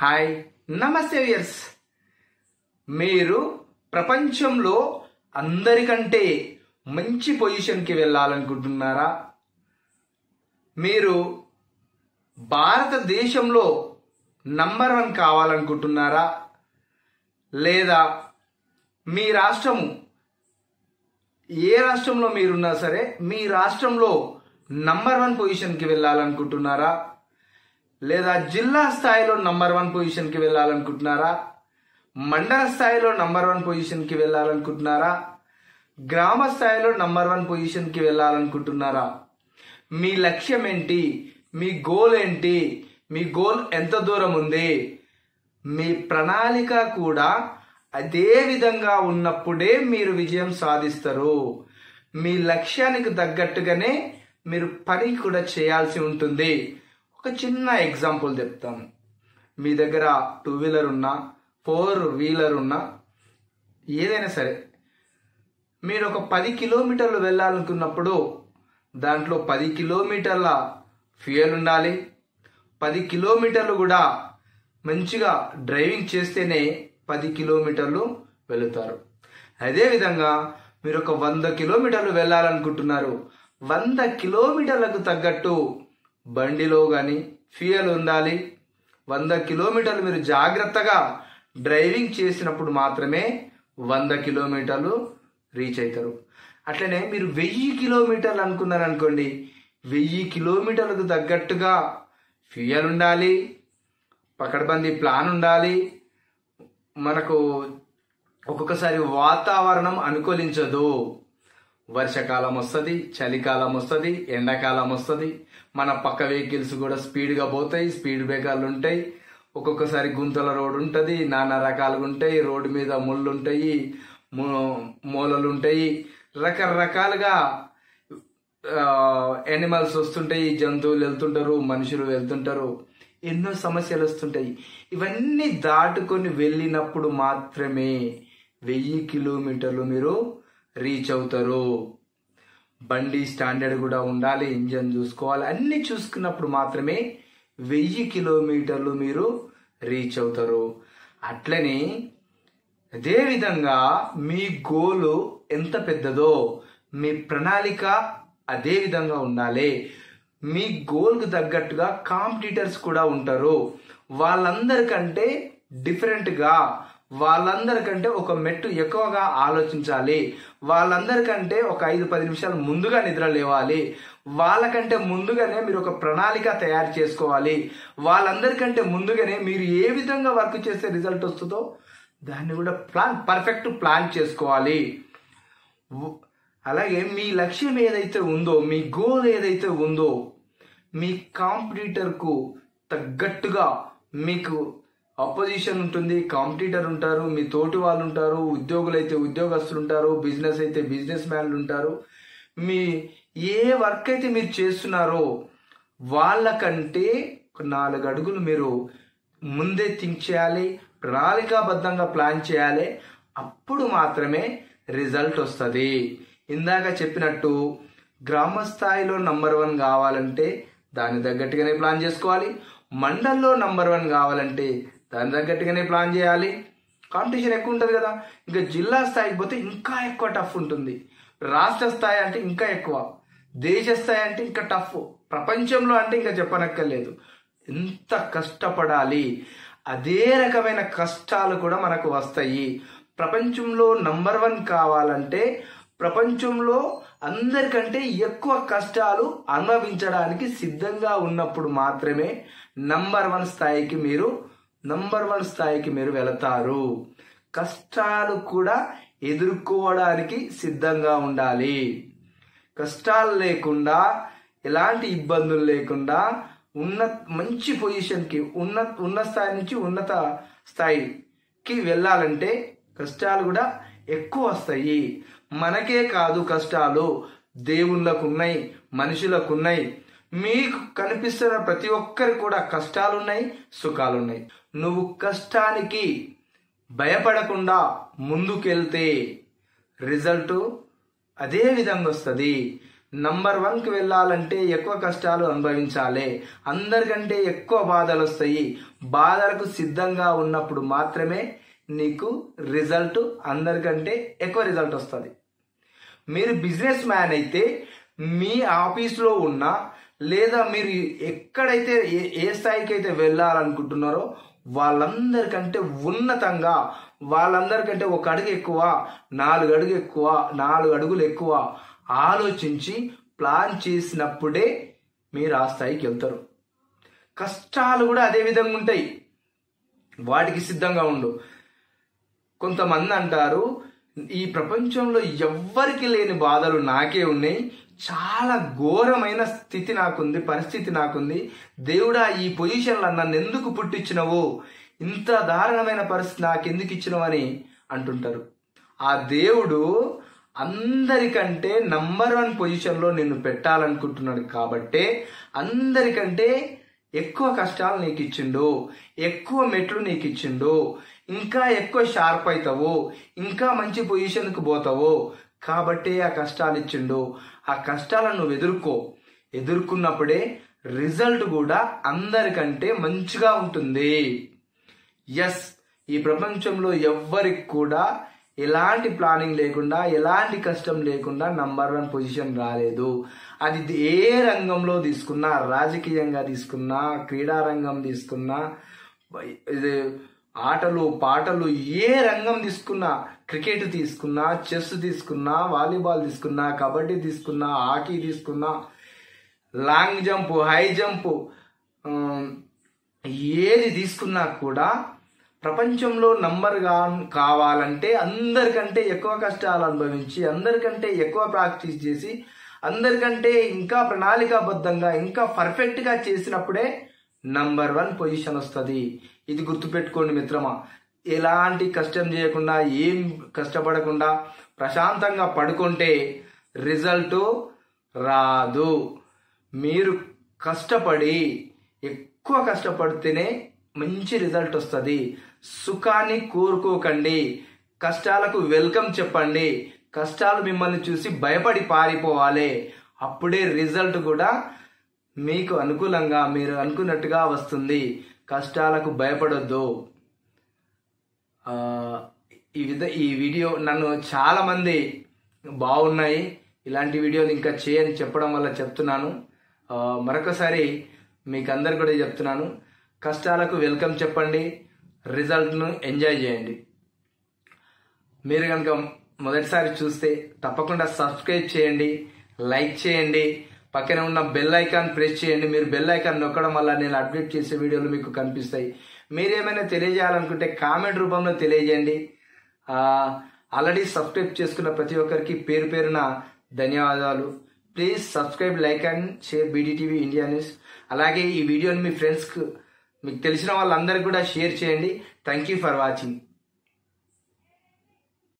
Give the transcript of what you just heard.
Hi నమస్తే viewers. మీరు ప్రపంచంలో అందరికంటే మంచి పొజిషన్కి వెళ్ళాలనుకుంటున్నారా? మీరు భారతదేశంలో నంబర్ 1 కావాలనుకుంటున్నారా? లేదా మీ రాష్ట్రము ఏ రాష్ట్రంలో మీరున్నా సరే మీ రాష్ట్రంలో నంబర్ 1 పొజిషన్కి వెళ్ళాలనుకుంటున్నారా? లేదా జిల్లా స్థాయిలో నంబర్ 1 పొజిషన్కి వెళ్ళాలనుకుంటున్నారా? మండల స్థాయిలో నంబర్ 1 పొజిషన్కి వెళ్ళాలనుకుంటున్నారా? గ్రామ స్థాయిలో నంబర్ 1 పొజిషన్కి వెళ్ళాలనుకుంటున్నారా? మీ లక్ష్యం ఏంటి? మీ గోల్ ఏంటి? మీ గోల్ ఎంత దూరం ఉంది? మీ ప్రణాళిక కూడా అదే విధంగా ఉన్నప్పుడే మీరు విజయం సాధిస్తారు. మీ లక్ష్యానికి తగ్గట్టుగానే మీరు పని కూడా చేయాల్సి ఉంటుంది. ఒక చిన్న ఎగ్జాంపుల్ చెప్తాను. మీ దగ్గర 2 వీలర్ ఉన్నా 4 వీలర్ ఉన్నా ఏదైనా సరే మీరు ఒక 10 కిలోమీటర్లు వెళ్ళాలనుకున్నప్పుడు దాంట్లో 10 కిలోమీటర్ల ఫ్యూయల్ ఉండాలి. 10 కిలోమీటర్లు కూడా మంచిగా డ్రైవింగ్ చేస్తేనే 10 కిలోమీటర్లు వెళుతారు. అదేవిధంగా మీరు ఒక 100 కిలోమీటర్లు వెళ్ళాలనుకుంటున్నారు. 100 కిలోమీటర్లకు తగ్గట్టు బండిలో కానీ ఫ్యూయల్ ఉండాలి. 100 కిలోమీటర్లు మీరు జాగ్రత్తగా డ్రైవింగ్ చేసినప్పుడు మాత్రమే 100 కిలోమీటర్లు రీచ్ అవుతారు. అట్లనే మీరు 1000 కిలోమీటర్లు అనుకున్నారనుకోండి, 1000 కిలోమీటర్లకు తగ్గట్టుగా ఫ్యూయల్ ఉండాలి, పకడ్బందీ ప్లాన్ ఉండాలి. మనకు ఒక్కొక్కసారి వాతావరణం అనుకూలించదు. వర్షాకాలం వస్తుంది, చలికాలం వస్తుంది, ఎండాకాలం వస్తుంది. మన పక్క వెహికల్స్ కూడా స్పీడ్గా పోతాయి, స్పీడ్ బ్రేకర్లు ఉంటాయి. ఒక్కొక్కసారి గుంతల రోడ్ ఉంటుంది, నానా రకాలుగా ఉంటాయి. రోడ్డు మీద ముళ్ళు ఉంటాయి, మూలలు ఉంటాయి, రకరకాలుగా యానిమల్స్ వస్తుంటాయి, జంతువులు వెళ్తుంటారు, మనుషులు వెళ్తుంటారు, ఎన్నో సమస్యలు వస్తుంటాయి. ఇవన్నీ దాటుకొని వెళ్ళినప్పుడు మాత్రమే 1000 కిలోమీటర్లు మీరు రీచ్ అవుతారు. బండి స్టాండర్డ్ కూడా ఉండాలి, ఇంజన్ చూసుకోవాలి, అన్ని చూసుకున్నప్పుడు మాత్రమే 1000 కిలోమీటర్లు మీరు రీచ్ అవుతారు. అట్లనే అదేవిధంగా మీ గోలు ఎంత పెద్దదో మీ ప్రణాళిక అదే విధంగా ఉండాలి. మీ గోల్కు తగ్గట్టుగా కాంపిటీటర్స్ కూడా ఉంటారు. వాళ్ళందరికంటే డిఫరెంట్గా, వాళ్ళందరికంటే ఒక మెట్టు ఎక్కువగా ఆలోచించాలి. వాళ్ళందరికంటే ఒక 5-10 నిమిషాలు ముందుగా నిద్ర లేవాలి. వాళ్ళకంటే ముందుగానే మీరు ఒక ప్రణాళిక తయారు చేసుకోవాలి. వాళ్ళందరికంటే ముందుగానే మీరు ఏ విధంగా వర్క్ చేస్తే రిజల్ట్ వస్తుందో దాన్ని కూడా పర్ఫెక్ట్ ప్లాన్ చేసుకోవాలి. అలాగే మీ లక్ష్యం ఏదైతే ఉందో, మీ గోల్ ఏదైతే ఉందో, మీ కాంపిటీటర్కు తగ్గట్టుగా మీకు ఆపోజిషన్ ఉంటుంది, కాంపిటీటర్ ఉంటారు, మీ తోటి వాళ్ళు ఉంటారు, ఉద్యోగులు అయితే ఉద్యోగస్తులు ఉంటారు, బిజినెస్ అయితే బిజినెస్ మ్యాన్లు ఉంటారు. మీ ఏ వర్క్ అయితే మీరు చేస్తున్నారో వాళ్ళకంటే 4 అడుగులు మీరు ముందే థింక్ చేయాలి, ప్రణాళికాబద్ధంగా ప్లాన్ చేయాలి. అప్పుడు మాత్రమే రిజల్ట్ వస్తుంది. ఇందాక చెప్పినట్టు గ్రామ స్థాయిలో నంబర్ 1 కావాలంటే దానికి తగ్గట్టుగానే ప్లాన్ చేసుకోవాలి. మండల్లో నంబర్ 1 కావాలంటే దాని తగ్గట్టుగానే ప్లాన్ చేయాలి. కాంపిటీషన్ ఎక్కువ ఉంటుంది కదా. ఇంకా జిల్లా స్థాయికి పోతే ఇంకా ఎక్కువ టఫ్ ఉంటుంది. రాష్ట్ర స్థాయి అంటే ఇంకా ఎక్కువ, దేశ స్థాయి అంటే ఇంకా టఫ్, ప్రపంచంలో అంటే ఇంకా చెప్పనక్కర్లేదు. ఎంత కష్టపడాలి. అదే రకమైన కష్టాలు కూడా మనకు వస్తాయి. ప్రపంచంలో నంబర్ 1 కావాలంటే ప్రపంచంలో అందరికంటే ఎక్కువ కష్టాలు అనుభవించడానికి సిద్ధంగా ఉన్నప్పుడు మాత్రమే నంబర్ 1 స్థాయికి మీరు వెళతారు. కష్టాలు కూడా ఎదుర్కోవడానికి సిద్ధంగా ఉండాలి. కష్టాలు లేకుండా, ఎలాంటి ఇబ్బందులు లేకుండా మంచి పొజిషన్కి, ఉన్న స్థాయి నుంచి ఉన్నత స్థాయికి వెళ్ళాలంటే కష్టాలు కూడా ఎక్కువ వస్తాయి. మనకే కాదు కష్టాలు, దేవుళ్ళకు ఉన్నాయి, మనుషులకు ఉన్నాయి. మీకు కనిపిస్తున్న ప్రతి ఒక్కరికి కూడా కష్టాలున్నాయి, సుఖాలున్నాయి. నువ్వు కష్టానికి భయపడకుండా ముందుకెళ్తే రిజల్ట్ అదే విధంగా వస్తుంది. నంబర్ 1కి వెళ్ళాలంటే ఎక్కువ కష్టాలు అనుభవించాలి, అందరికంటే ఎక్కువ బాధలు వస్తాయి. బాధలకు సిద్ధంగా ఉన్నప్పుడు మాత్రమే నీకు రిజల్ట్ అందరికంటే ఎక్కువ రిజల్ట్ వస్తుంది. మీరు బిజినెస్ మ్యాన్ అయితే మీ ఆఫీస్లో ఉన్న లేదా మీరు ఎక్కడైతే ఏ స్థాయికి అయితే వెళ్ళాలనుకుంటున్నారో వాళ్ళందరికంటే ఉన్నతంగా, వాళ్ళందరికంటే ఒక అడుగు ఎక్కువ, 4 అడుగులు ఎక్కువ ఆలోచించి ప్లాన్ చేసినప్పుడే మీరు ఆ స్థాయికి వెళ్తారు. కష్టాలు కూడా అదే విధంగా ఉంటాయి, వాటికి సిద్ధంగా ఉండు. కొంతమంది అంటారు ఈ ప్రపంచంలో ఎవ్వరికి లేని బాధలు నాకే ఉన్నాయి, చాలా ఘోరమైన స్థితి నాకుంది, పరిస్థితి నాకుంది, దేవుడా ఈ పొజిషన్లో నన్ను ఎందుకు పుట్టించినవు, ఇంత దారుణమైన పరిస్థితి నాకెందుకు ఇచ్చినవని అంటుంటారు. ఆ దేవుడు అందరికంటే నంబర్ 1 పొజిషన్లో నిన్ను పెట్టాలనుకుంటున్నాడు కాబట్టే అందరికంటే ఎక్కువ కష్టాలు నీకు ఇచ్చిండు, ఎక్కువ మెట్లు నీకు ఇచ్చిండు, ఇంకా ఎక్కువ షార్ప్ అవుతావు, ఇంకా మంచి పొజిషన్కి పోతావు కాబట్టి ఆ కష్టాలు ఇచ్చిండు. ఆ కష్టాలను నువ్వు ఎదుర్కొన్నప్పుడే రిజల్ట్ కూడా అందరికంటే మంచిగా ఉంటుంది. ఎస్, ఈ ప్రపంచంలో ఎవ్వరికి కూడా ఎలాంటి ప్లానింగ్ లేకుండా, ఎలాంటి కష్టం లేకుండా నంబర్ 1 పొజిషన్ రాలేదు. అది ఏ రంగంలో తీసుకున్నా, రాజకీయంగా తీసుకున్నా, క్రీడా రంగం తీసుకున్నా, ఇది ఆటలు పాటలు ఏ రంగం తీసుకున్నా, క్రికెట్ తీసుకున్నా, చెస్ తీసుకున్నా, వాలీబాల్ తీసుకున్నా, కబడ్డీ తీసుకున్నా, హాకీ తీసుకున్నా, లాంగ్ జంప్, హై జంప్, ఏది తీసుకున్నా కూడా ప్రపంచంలో నంబర్గా కావాలంటే అందరికంటే ఎక్కువ కష్టాలు అనుభవించి, అందరికంటే ఎక్కువ ప్రాక్టీస్ చేసి, అందరికంటే ఇంకా ప్రణాళికాబద్ధంగా ఇంకా పర్ఫెక్ట్గా చేసినప్పుడే నంబర్ 1 పొజిషన్ వస్తుంది. ఇది గుర్తుపెట్టుకోండి మిత్రమా. ఎలాంటి కష్టం చేయకుండా, ఏం కష్టపడకుండా ప్రశాంతంగా పడుకుంటే రిజల్ట్ రాదు. మీరు కష్టపడి, ఎక్కువ కష్టపడితేనే మంచి రిజల్ట్ వస్తుంది. సుఖాన్ని కోరుకోకండి, కష్టాలకు వెల్కమ్ చెప్పండి. కష్టాలు మిమ్మల్ని చూసి భయపడి పారిపోవాలి, అప్పుడే రిజల్ట్ కూడా మీకు అనుకూలంగా మీరు అనుకున్నట్టుగా వస్తుంది. కష్టాలకు భయపడొద్దు. ఈ వీడియో నన్ను చాలా మంది బాగున్నాయి, ఇలాంటి వీడియోలు ఇంకా చేయని చెప్పడం వల్ల చెప్తున్నాను. మరొకసారి మీకు అందరు కూడా చెప్తున్నాను, కష్టాలకు వెల్కమ్ చెప్పండి, రిజల్ట్ను ఎంజాయ్ చేయండి. మీరు కనుక మొదటిసారి చూస్తే తప్పకుండా సబ్స్క్రైబ్ చేయండి, లైక్ చేయండి, పక్కన ఉన్న బెల్ ఐకాన్ ప్రెస్ చేయండి. మీరు బెల్ ఐకాన్ నొక్కడం వల్ల నేను అప్డేట్ చేసే వీడియోలు మీకు కనిపిస్తాయి. మీరేమైనా తెలియజేయాలనుకుంటే కామెంట్ రూపంలో తెలియజేయండి. ఆల్రెడీ సబ్స్క్రైబ్ చేసుకున్న ప్రతి ఒక్కరికి పేరు పేరున ధన్యవాదాలు. Please subscribe, like and share BDTV India news. అలాగే ఈ వీడియోని మీ ఫ్రెండ్స్కి, మీకు తెలిసిన వాళ్ళందరికీ కూడా షేర్ చేయండి. Thank you for watching.